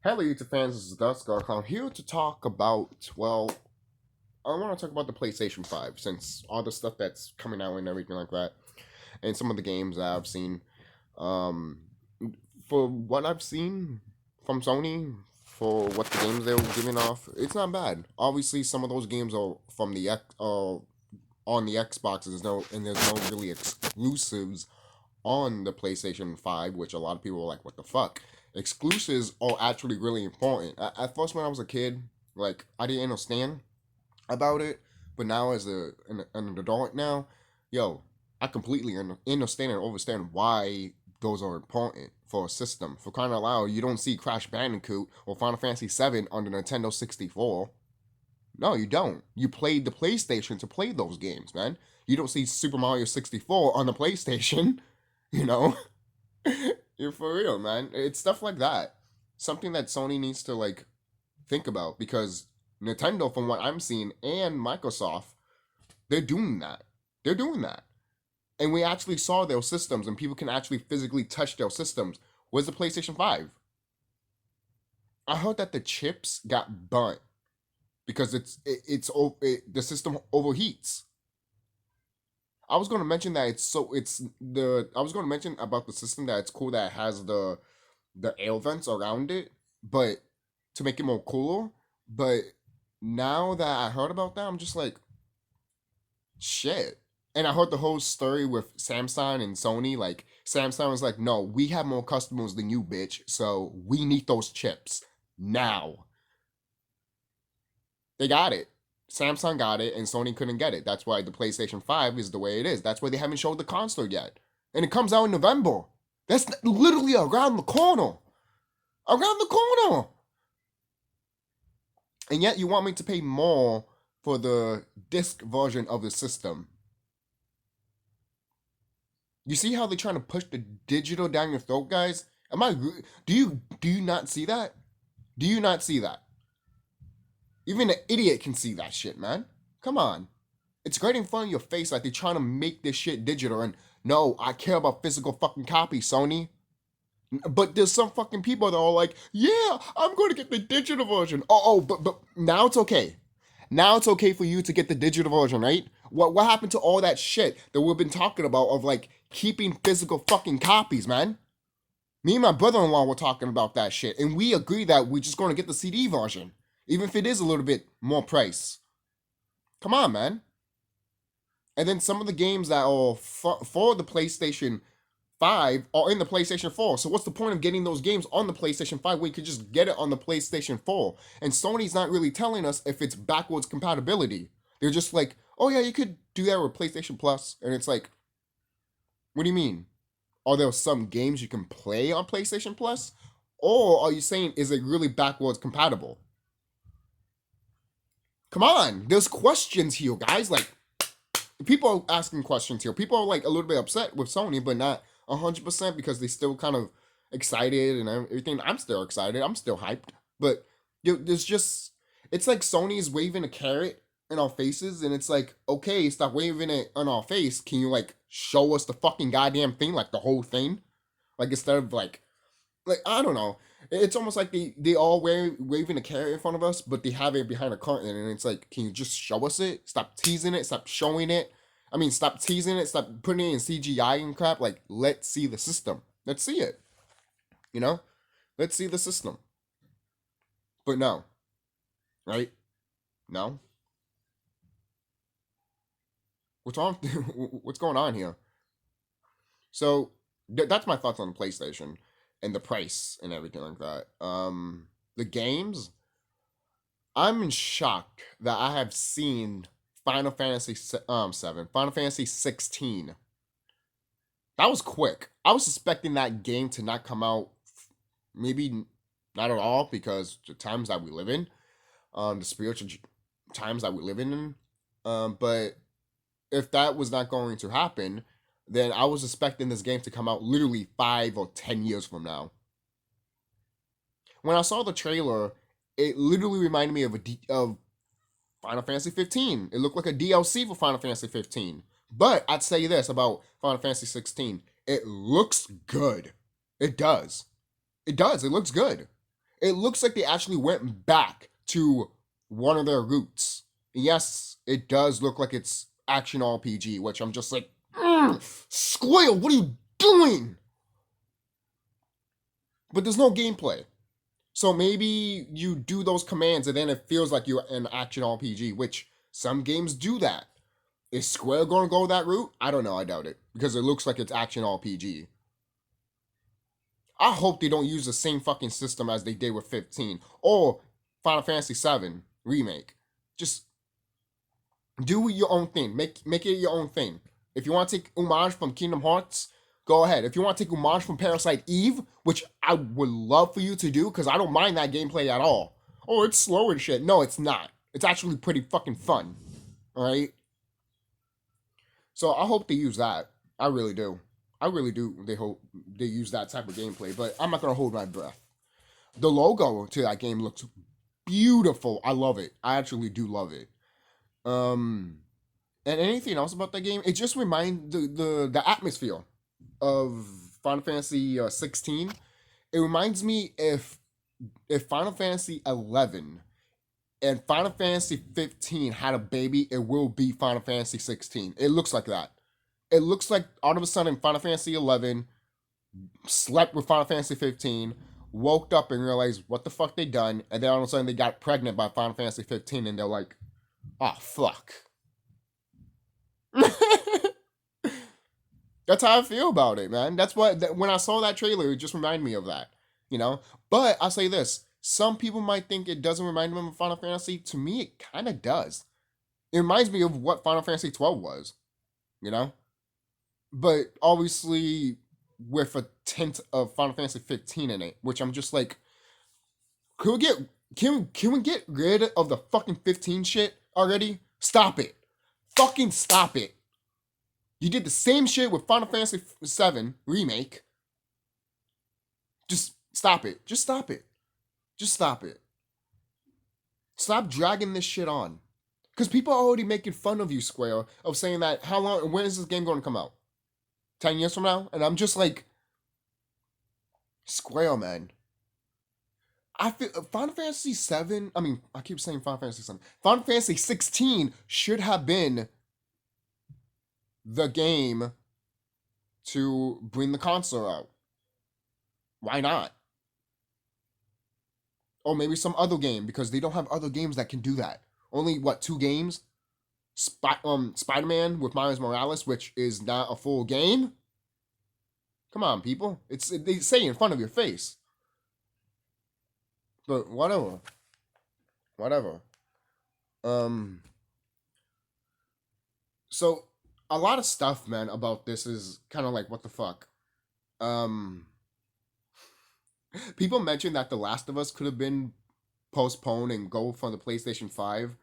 Hello, YouTube fans. This is TheSkullKlown here to talk about, well, I want to talk about the PlayStation 5 since all the stuff that's coming out and everything like that, and some of the games that I've seen. Um, for what I've seen from Sony, for what the games they were giving off, it's not bad. Obviously, some of those games are from the on the Xbox. There's no really exclusives on the PlayStation 5, which a lot of people are like, what the fuck? Exclusives are actually really important. At first, when I was a kid, like, I didn't understand about it, but now as an adult now, yo, I completely understand and understand why those are important for a system. For crying out loud, you don't see Crash Bandicoot or Final Fantasy 7 on the Nintendo 64. No, you don't. You played the PlayStation to play those games, man. You don't see Super Mario 64 on the PlayStation, you know? You're for real, man. It's stuff like that. Something that Sony needs to like think about because Nintendo, from what I'm seeing, and Microsoft, they're doing that. They're doing that. And we actually saw their systems and people can actually physically touch their systems. Where's the PlayStation 5? I heard that the chips got burnt because the system overheats. I was going to mention that I was going to mention about the system that it's cool that it has the air vents around it, but to make it more cooler. But now that I heard about that, I'm just like, shit. And I heard the whole story with Samsung and Sony. Like Samsung was like, no, we have more customers than you, bitch. So we need those chips now. They got it. Samsung got it, and Sony couldn't get it. That's why the PlayStation 5 is the way it is. That's why they haven't showed the console yet. And it comes out in November. That's literally around the corner. Around the corner. And yet you want me to pay more for the disc version of the system. You see how they're trying to push the digital down your throat, guys? Do you not see that? Do you not see that? Even an idiot can see that shit, man. Come on. It's right in front of your face like they're trying to make this shit digital. And no, I care about physical fucking copies, Sony. But there's some fucking people that are like, yeah, I'm going to get the digital version. But now it's okay. Now it's okay for you to get the digital version, right? What happened to all that shit that we've been talking about of like keeping physical fucking copies, man? Me and my brother-in-law were talking about that shit, and we agree that we're just going to get the CD version, even if it is a little bit more price. Come on, man. And then some of the games that are for the PlayStation 5 are in the PlayStation 4. So what's the point of getting those games on the PlayStation 5 when you could just get it on the PlayStation 4? And Sony's not really telling us if it's backwards compatibility. They're just like, oh yeah, you could do that with PlayStation Plus. And it's like, what do you mean? Are there some games you can play on PlayStation Plus? Or are you saying, is it really backwards compatible? Come on, there's questions here, guys. Like, people are asking questions here. People are like a little bit upset with Sony, but not 100% because they still kind of excited and everything. I'm still excited. I'm still hyped. But there's just, it's like Sony's waving a carrot in our faces, and it's like, okay, stop waving it on our face. Can you like show us the fucking goddamn thing, like the whole thing? Like instead of like I don't know. It's almost like they all waving a carrot in front of us, but they have it behind a curtain, and it's like, can you just show us it? Stop teasing it. Stop showing it. I mean, stop teasing it. Stop putting it in CGI and crap. Like, let's see the system. Let's see it. You know, let's see the system. But no, right? No. What's wrong? What's going on here? So that's my thoughts on the PlayStation and the price and everything like that. The games, I'm in shock that I have seen Final Fantasy 7, Final Fantasy 16. That was quick. I was suspecting that game to not come out, maybe not at all, because the times that we live in, the spiritual times that we live in. But if that was not going to happen, then I was expecting this game to come out literally 5 or 10 years from now. When I saw the trailer, it literally reminded me of Final Fantasy 15. It looked like a DLC for Final Fantasy 15. But I'd say this about Final Fantasy 16. It looks good. It does. It does. It looks good. It looks like they actually went back to one of their roots. Yes, it does look like it's action RPG, which I'm just like, Square, what are you doing? But there's no gameplay. So maybe you do those commands and then it feels like you're an action RPG, which some games do that. Is Square going to go that route? I don't know. I doubt it because it looks like it's action RPG. I hope they don't use the same fucking system as they did with 15 or Final Fantasy 7 Remake. Just do your own thing. Make it your own thing. If you want to take homage from Kingdom Hearts, go ahead. If you want to take homage from Parasite Eve, which I would love for you to do, because I don't mind that gameplay at all. Oh, it's slow and shit. No, it's not. It's actually pretty fucking fun. Alright? So I hope they use that. I really do. I really do. They hope they use that type of gameplay, but I'm not gonna hold my breath. The logo to that game looks beautiful. I love it. I actually do love it. And anything else about that game? It just reminds the atmosphere of Final Fantasy 16. It reminds me if Final Fantasy 11 and Final Fantasy 15 had a baby, it will be Final Fantasy 16. It looks like that. It looks like all of a sudden Final Fantasy 11 slept with Final Fantasy 15, woke up and realized what the fuck they done, and then all of a sudden they got pregnant by Final Fantasy 15 and they're like, oh fuck. That's how I feel about it, man. That's what, when I saw that trailer, it just reminded me of that, you know? But I'll say this, some people might think it doesn't remind them of Final Fantasy. To me, it kind of does. It reminds me of what Final Fantasy 12 was, you know? But obviously with a tint of Final Fantasy 15 in it, which I'm just like, can we get rid of the fucking 15 shit already? Stop it. Fucking stop it. You did the same shit with Final Fantasy 7 Remake. Just stop it. Just stop it. Just stop it. Stop dragging this shit on. Because people are already making fun of you, Square, of saying that, how long, when is this game going to come out? 10 years from now? And I'm just like, Square, man. I feel Final Fantasy 7, I mean, I keep saying Final Fantasy 7. Final Fantasy 16 should have been the game to bring the console out. Why not? Or maybe some other game, because they don't have other games that can do that. Only, what, 2 games? Spider-Man with Miles Morales, which is not a full game? Come on, people. They say in front of your face. But whatever. Whatever. So a lot of stuff, man, about this is kind of like, what the fuck? People mentioned that The Last of Us could have been postponed and go from the PlayStation 5.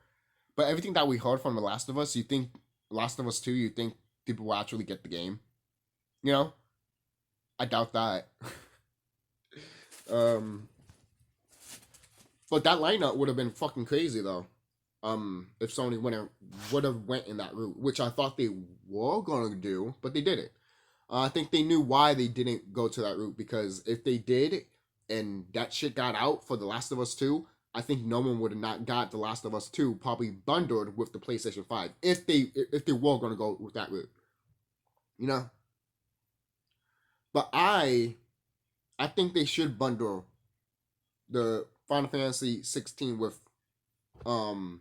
But everything that we heard from The Last of Us, you think Last of Us 2, you think people will actually get the game? You know? I doubt that. But that lineup would have been fucking crazy though. If Sony would have went in that route, which I thought they were gonna do, but they didn't. I think they knew why they didn't go to that route, because if they did and that shit got out for The Last of Us 2, I think no one would have not got The Last of Us 2 probably bundled with the PlayStation 5 if they were gonna go with that route. You know? But I think they should bundle the Final Fantasy 16 with the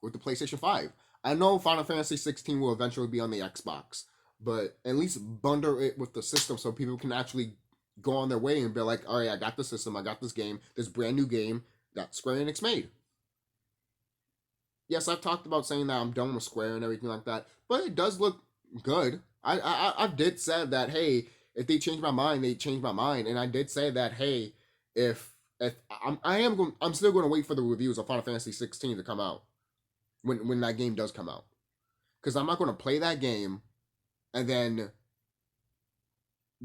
PlayStation 5. I know Final Fantasy 16 will eventually be on the Xbox, but at least bundle it with the system so people can actually go on their way and be like, all right, I got the system, I got this game, this brand new game that Square Enix made. Yes, I've talked about saying that I'm done with Square and everything like that, but it does look good. I did say that, hey, if they change my mind, they change my mind, and I did say that, hey, if I'm still going to wait for the reviews of Final Fantasy 16 to come out when that game does come out, because I'm not going to play that game and then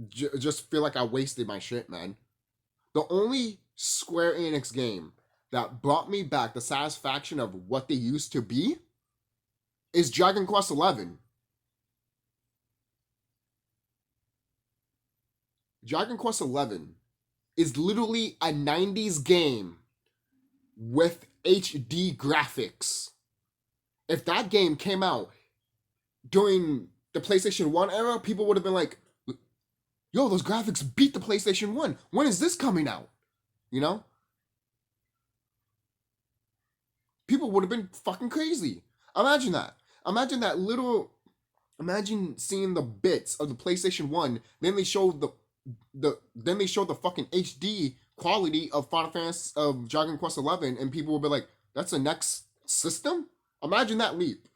just feel like I wasted my shit, man. The only Square Enix game that brought me back the satisfaction of what they used to be is Dragon Quest XI. Dragon Quest XI is literally a 90s game with HD graphics. If that game came out during the PlayStation 1 era, people would have been like, yo, those graphics beat the PlayStation 1. When is this coming out? You know? People would have been fucking crazy. Imagine that. Imagine seeing the bits of the PlayStation 1, then they showed the fucking HD quality of Final Fantasy of Dragon Quest 11, and people would be like, that's the next system? Imagine that leap.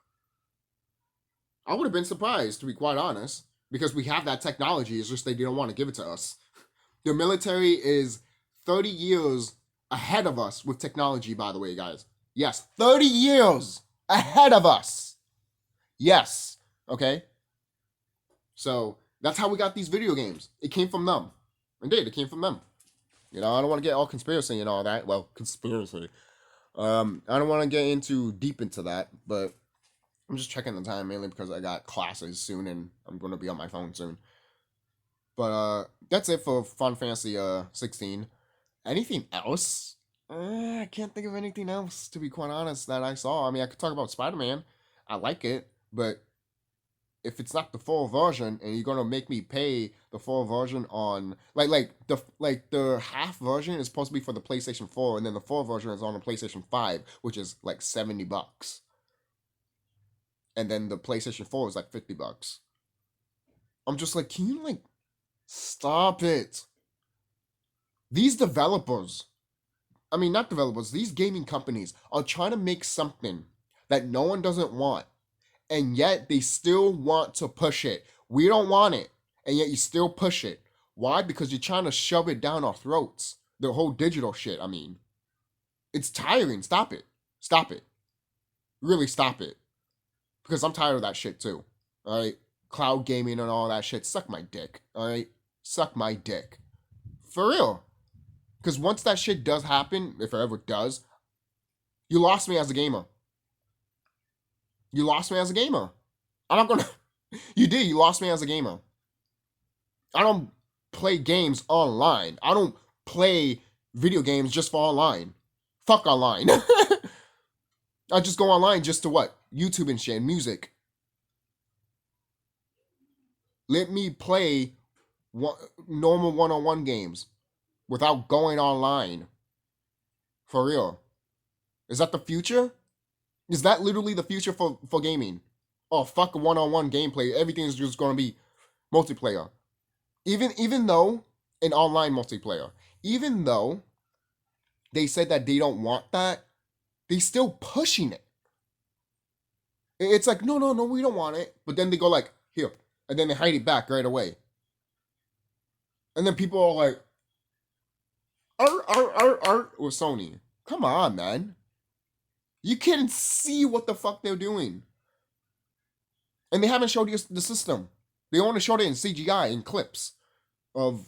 I would have been surprised, to be quite honest, because we have that technology. It's just they didn't want to give it to us. The military is 30 years ahead of us with technology, by the way, guys. Yes, 30 years ahead of us. Yes, okay? So that's how we got these video games. It came from them. Indeed, it came from them. You know, I don't want to get all conspiracy and all that. Well, conspiracy. I don't want to get deep into that, but I'm just checking the time mainly because I got classes soon and I'm going to be on my phone soon. But that's it for Final Fantasy 16. Anything else? I can't think of anything else, to be quite honest, that I saw. I mean, I could talk about Spider-Man. I like it, but if it's not the full version and you're gonna make me pay the full version on the half version is supposed to be for the PlayStation 4, and then the full version is on the PlayStation 5, which is like $70. And then the PlayStation 4 is like $50. I'm just like, can you stop it? These developers, I mean, not developers, these gaming companies are trying to make something that no one doesn't want, and yet they still want to push it. We don't want it, and yet you still push it. Why? Because you're trying to shove it down our throats. The whole digital shit, I mean. It's tiring. Stop it. Stop it. Really stop it. Because I'm tired of that shit too. Alright? Cloud gaming and all that shit. Suck my dick. Alright? Suck my dick. For real. Because once that shit does happen, if it ever does, you lost me as a gamer. You lost me as a gamer. I'm not gonna... You did. You lost me as a gamer. I don't play games online. I don't play video games just for online. Fuck online. I just go online just to what? YouTube and shit, and music. Let me play normal one-on-one games without going online. For real. Is that the future? Is that literally the future for gaming? Oh, fuck one-on-one gameplay. Everything's just going to be multiplayer. Even though, in online multiplayer, even though they said that they don't want that, they still pushing it. It's like, no, we don't want it. But then they go like, here. And then they hide it back right away. And then people are like, art with Sony. Come on, man. You can't see what the fuck they're doing. And they haven't showed you the system. They only showed it in CGI, in clips of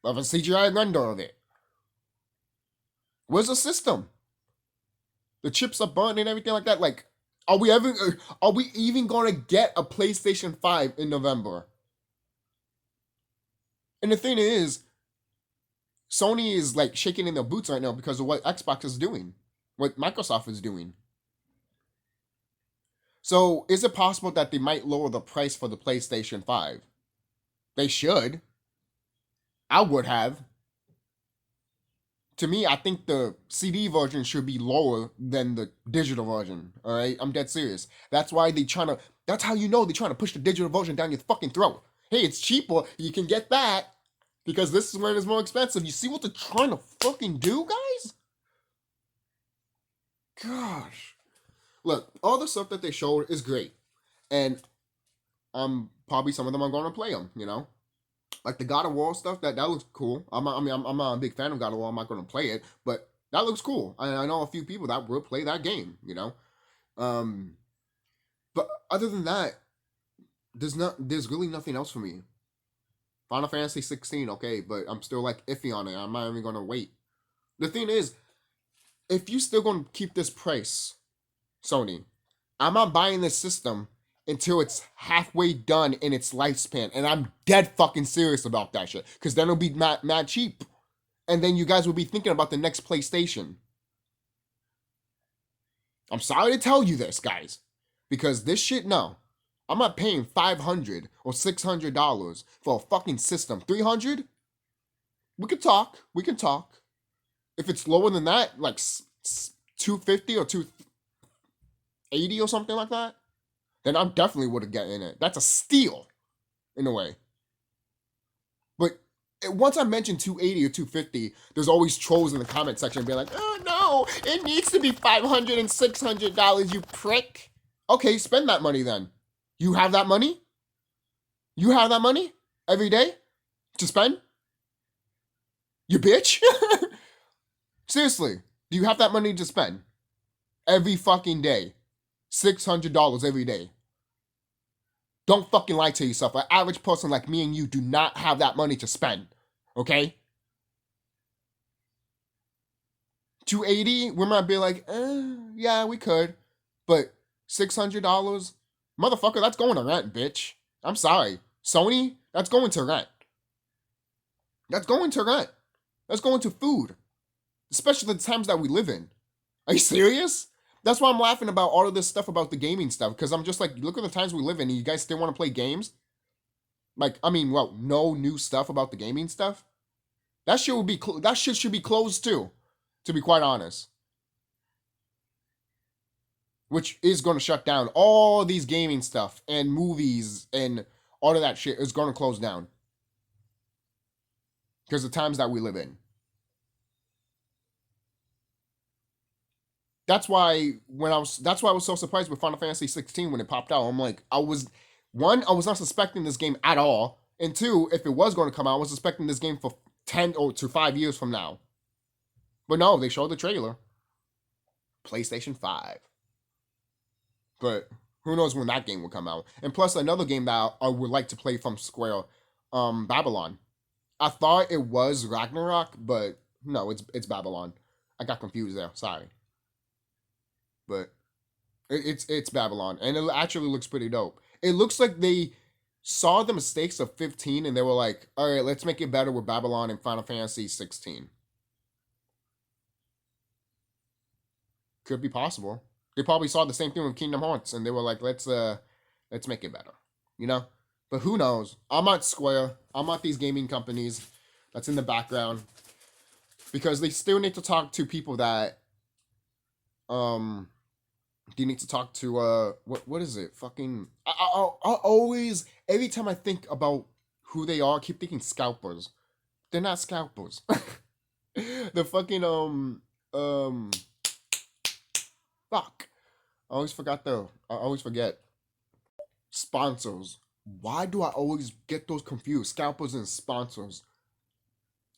a CGI render of it. Where's the system? The chips are burnt and everything like that. Like, are we even gonna get a PlayStation 5 in November? And the thing is, Sony is like shaking in their boots right now because of what Xbox is doing, what Microsoft is doing. So, is it possible that they might lower the price for the PlayStation 5? They should. I would have. To me, I think the CD version should be lower than the digital version. All right, I'm dead serious. That's why that's how you know they're trying to push the digital version down your fucking throat. Hey, it's cheaper. You can get that because this is when it's more expensive. You see what they're trying to fucking do, guys? Gosh. Look, all the stuff that they showed is great. And probably some of them I'm going to play them, you know? Like the God of War stuff, that looks cool. I'm not a big fan of God of War. I'm not going to play it, but that looks cool. I know a few people that will play that game, you know? But other than that, there's really nothing else for me. Final Fantasy 16, okay, but I'm still like iffy on it. I'm not even going to wait. The thing is, if you still going to keep this price, Sony, I'm not buying this system until it's halfway done in its lifespan. And I'm dead fucking serious about that shit. Because then it'll be mad cheap. and then you guys will be thinking about the next PlayStation. I'm sorry to tell you this, guys, because this shit, no. I'm not paying $500 or $600 for a fucking system. $300? We can talk. We can talk. If it's lower than that, like 250 or 280 or something like that, then I definitely would have gotten it. That's a steal, in a way. But once I mention 280 or 250, there's always trolls in the comment section being like, oh no, it needs to be $500 and $600, you prick. Okay, spend that money then. You have that money? You have that money every day to spend? You bitch? Seriously, do you have that money to spend? Every fucking day. $600 every day. Don't fucking lie to yourself. An average person like me and you do not have that money to spend. Okay? 280, we might be like, yeah, we could. But $600? Motherfucker, that's going to rent, bitch. I'm sorry. Sony, that's going to rent. That's going to rent. That's going to food. Especially the times that we live in. Are you serious? That's why I'm laughing about all of this stuff about the gaming stuff. Because I'm just like, look at the times we live in and you guys still want to play games? Like, I mean, well, no new stuff about the gaming stuff? That shit would be, that shit should be closed too. To be quite honest. Which is going to shut down. All these gaming stuff and movies and all of that shit is going to close down. Because of the times that we live in. That's why I was so surprised with Final Fantasy 16 when it popped out. I'm like, I was not suspecting this game at all. And two, if it was going to come out, I was expecting this game for 10 or to 5 years from now. But no, they showed the trailer. PlayStation 5. But who knows when that game will come out. And plus another game that I would like to play from Square, Babylon. I thought it was Ragnarok, but no, it's Babylon. I got confused there, sorry. But it's Babylon, and it actually looks pretty dope. It looks like they saw the mistakes of 15 and they were like, all right, let's make it better with Babylon and Final Fantasy 16. Could be possible. They probably saw the same thing with Kingdom Hearts and they were like, let's make it better. You know? But who knows? I'm not Square. I'm not these gaming companies that's in the background. Because they still need to talk to people that you need to talk to what is it? Fucking I always, every time I think about who they are, I keep thinking scalpers. They're not scalpers. The fucking fuck. I always forget. Sponsors. Why do I always get those confused? Scalpers and sponsors.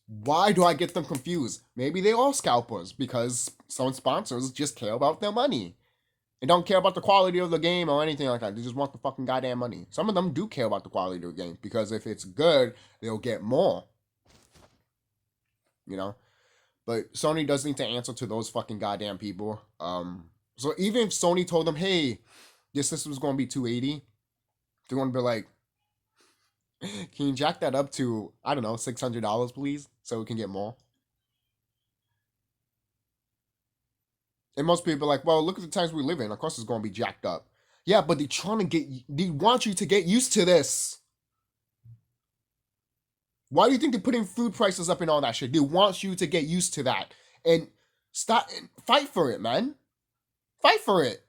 Why do I get them confused? Maybe they are scalpers because some sponsors just care about their money and don't care about the quality of the game or anything like that. They just want the fucking goddamn money. Some of them do care about the quality of the game because if it's good, they'll get more. You know? But Sony does need to answer to those fucking goddamn people. So even if Sony told them, hey, this system's going to be 280, they're going to be like, can you jack that up to, I don't know, $600, please? So we can get more. And most people are like, well, look at the times we live in. Of course it's going to be jacked up. Yeah, but they want you to get used to this. Why do you think they're putting food prices up and all that shit? They want you to get used to that. And fight for it, man. Fight for it.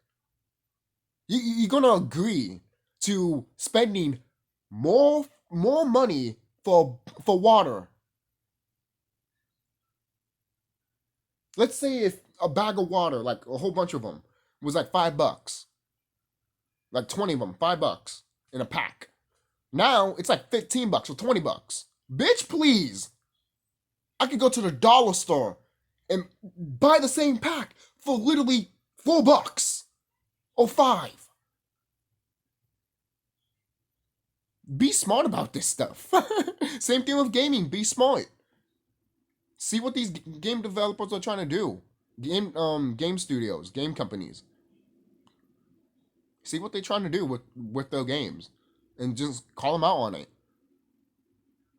You're going to agree to spending more money for water. Let's say if a bag of water, like a whole bunch of them, was like $5. Like 20 of them, $5 in a pack. Now it's like $15 or $20. Bitch, please. I could go to the dollar store and buy the same pack for literally $4 or $5. Be smart about this stuff. Same thing with gaming. Be smart. See what these game developers are trying to do. Game studios, game companies. See what they're trying to do with their games. And just call them out on it.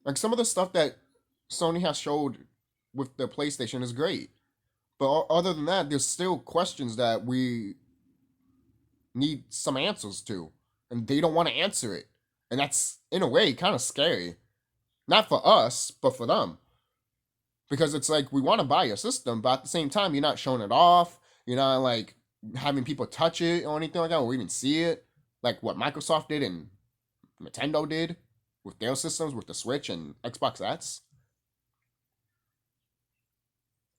Like some of the stuff that Sony has showed with the PlayStation is great. But other than that, there's still questions that we need some answers to, and they don't want to answer it, and that's in a way kind of scary. Not for us, but for them, because it's like we want to buy your system, but at the same time, you're not showing it off. You're not like having people touch it or anything like that, or even see it, like what Microsoft did and Nintendo did with their systems, with the Switch and Xbox X.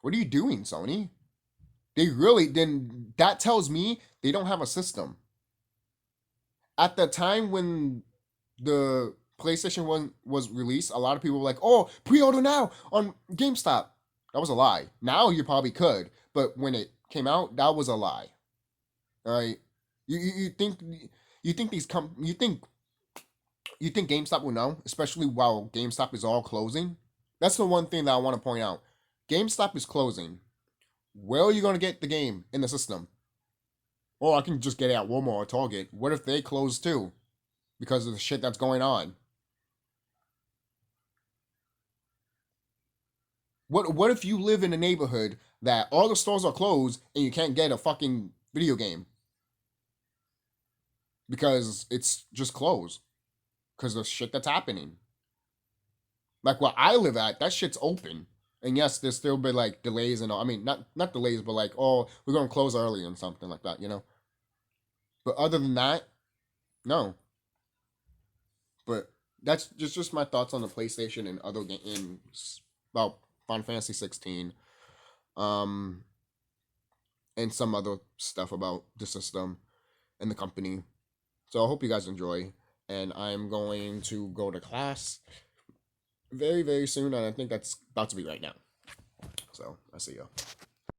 What are you doing, Sony? They really then that tells me they don't have a system. At the time when the PlayStation 1 was released, a lot of people were like, "Oh, pre-order now on GameStop." That was a lie. Now you probably could, but when it came out, that was a lie. All right, you think you think GameStop will know, especially while GameStop is all closing. That's the one thing that I want to point out. GameStop is closing. Where are you going to get the game in the system? Oh, I can just get it at Walmart or Target. What if they close too? Because of the shit that's going on. What if you live in a neighborhood that all the stores are closed and you can't get a fucking video game? Because it's just closed. Because of the shit that's happening. Like where I live at, that shit's open. And yes, there's still been like delays and all. I mean, not delays, but like, oh, we're gonna close early and something like that, you know. But other than that, no. But that's just my thoughts on the PlayStation and other games about Final Fantasy 16, um, and some other stuff about the system and the company. So I hope you guys enjoy. And I'm going to go to class very, very soon, and I think that's about to be right now. So I see you.